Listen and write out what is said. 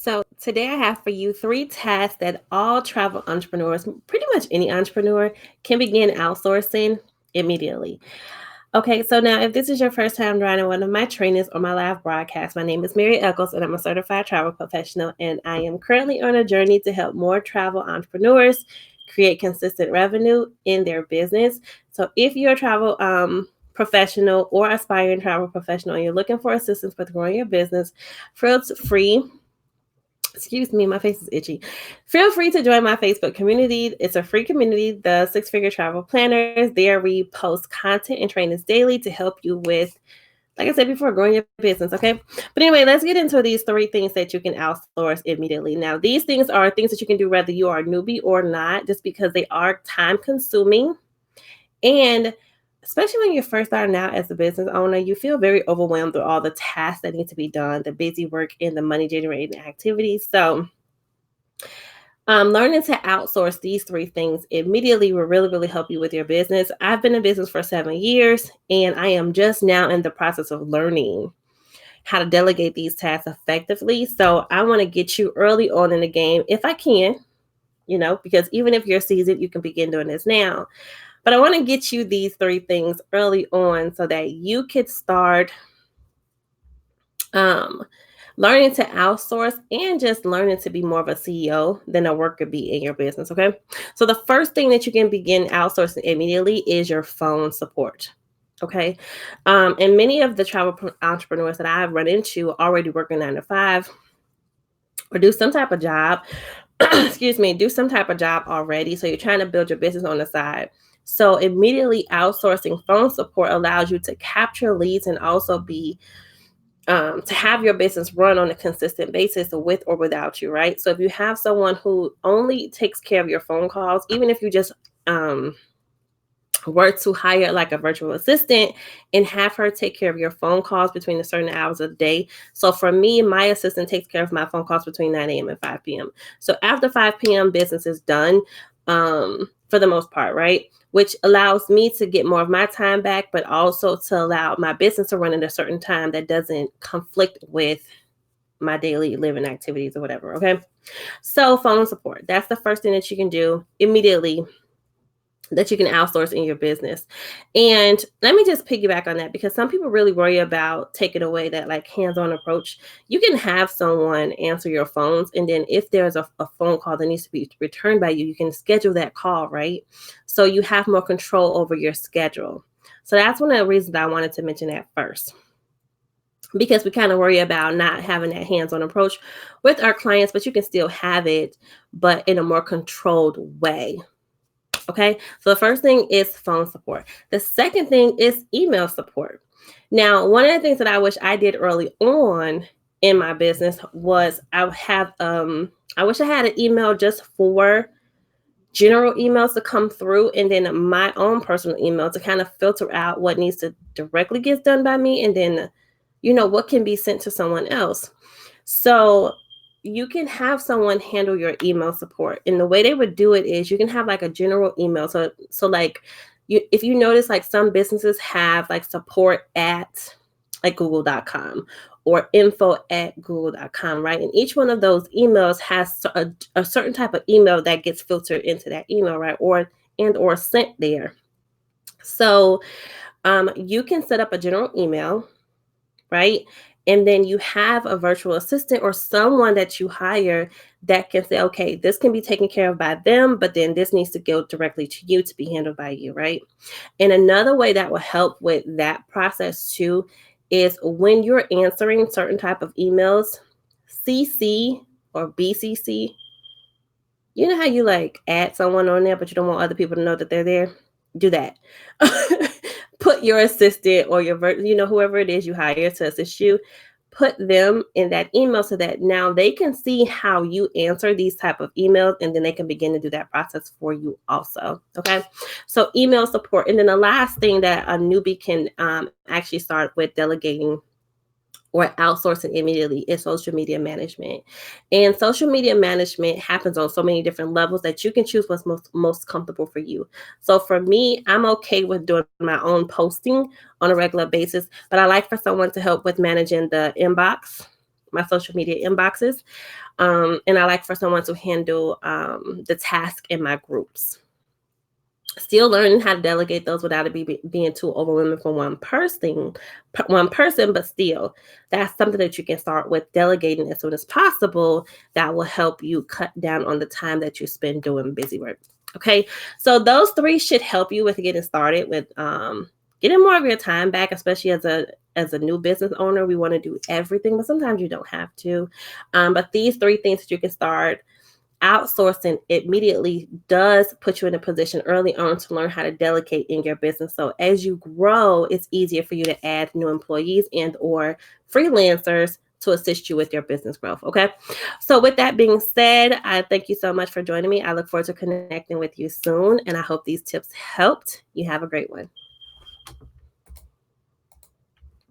So, today I have for you 3 tasks that all travel entrepreneurs, pretty much any entrepreneur, can begin outsourcing immediately. Okay, so now if this is your first time joining one of my trainings or my live broadcast, my name is Mary Eccles and I'm a certified travel professional. And I am currently on a journey to help more travel entrepreneurs create consistent revenue in their business. So, if you're a travel professional or aspiring travel professional and you're looking for assistance with growing your business, feel free. Excuse me, my face is itchy. Feel free to join my Facebook community. It's a free community, the Six Figure Travel Planners. There we post content and trainings daily to help you with, like I said before, growing your business. Okay. But anyway, let's get into these 3 things that you can outsource immediately. Now, these things are things that you can do whether you are a newbie or not, just because they are time consuming. And especially when you're first starting out as a business owner, you feel very overwhelmed with all the tasks that need to be done, the busy work and the money generating activities. So, learning to outsource these 3 things immediately will really, really help you with your business. I've been in business for 7 years, and I am just now in the process of learning how to delegate these tasks effectively. So, I want to get you early on in the game if I can, because even if you're seasoned, you can begin doing this now. But I want to get you these 3 things early on so that you could start um, learning to outsource and just learning to be more of a CEO than a worker bee in your business. Okay. So the first thing that you can begin outsourcing immediately is your phone support. Okay. And many of the travel entrepreneurs that I've run into already working 9 to 5 or do some type of job, excuse me, do some type of job already. So you're trying to build your business on the side. So immediately outsourcing phone support allows you to capture leads and also be to have your business run on a consistent basis with or without you, right? So if you have someone who only takes care of your phone calls, even if you just were to hire like a virtual assistant and have her take care of your phone calls between a certain hours of the day. So for me, my assistant takes care of my phone calls between 9 a.m. and 5 p.m. So after 5 p.m., business is done for the most part, right? Which allows me to get more of my time back, but also to allow my business to run at a certain time that doesn't conflict with my daily living activities or whatever. Okay. So phone support, that's the first thing that you can do immediately that you can outsource in your business. And let me just piggyback on that because some people really worry about taking away that like hands-on approach. You can have someone answer your phones, and then if there's a phone call that needs to be returned by you, you can schedule that call, right? So you have more control over your schedule. So that's one of the reasons I wanted to mention that first, because we kind of worry about not having that hands-on approach with our clients, but you can still have it, but in a more controlled way. Okay, so the first thing is phone support. The second thing is email support. Now, one of the things that I wish I did early on in my business was I wish I had an email just for general emails to come through, and then my own personal email to kind of filter out what needs to directly get done by me, and then what can be sent to someone else. So you can have someone handle your email support, and the way they would do it is you can have like a general email. So like if you notice, like some businesses have like support at like google.com or info@google.com, right? And each one of those emails has a certain type of email that gets filtered into that email, right? Or sent there. So you can set up a general email, right? And then you have a virtual assistant or someone that you hire that can say, okay, this can be taken care of by them, but then this needs to go directly to you to be handled by you, right? And another way that will help with that process too is when you're answering certain type of emails, CC or BCC. You know how you like add someone on there, but you don't want other people to know that they're there? Do that. Put your assistant or whoever it is you hire to assist you, put them in that email so that now they can see how you answer these type of emails, and then they can begin to do that process for you also. Okay. So email support. And then the last thing that a newbie can actually start with delegating or outsourcing immediately is social media management. And social media management happens on so many different levels that you can choose what's most comfortable for you. So for me, I'm okay with doing my own posting on a regular basis, but I like for someone to help with managing the inbox, my social media inboxes. And I like for someone to handle the task in my groups. Still learning how to delegate those without it being too overwhelming for one person, but still, that's something that you can start with delegating as soon as possible. That will help you cut down on the time that you spend doing busy work. Okay, so those 3 should help you with getting started with getting more of your time back, especially as a new business owner. We want to do everything, but sometimes you don't have to. But these 3 things that you can start outsourcing immediately does put you in a position early on to learn how to delegate in your business. So as you grow, it's easier for you to add new employees and or freelancers to assist you with your business growth. Okay. So with that being said, I thank you so much for joining me. I look forward to connecting with you soon, and I hope these tips helped. You have a great one.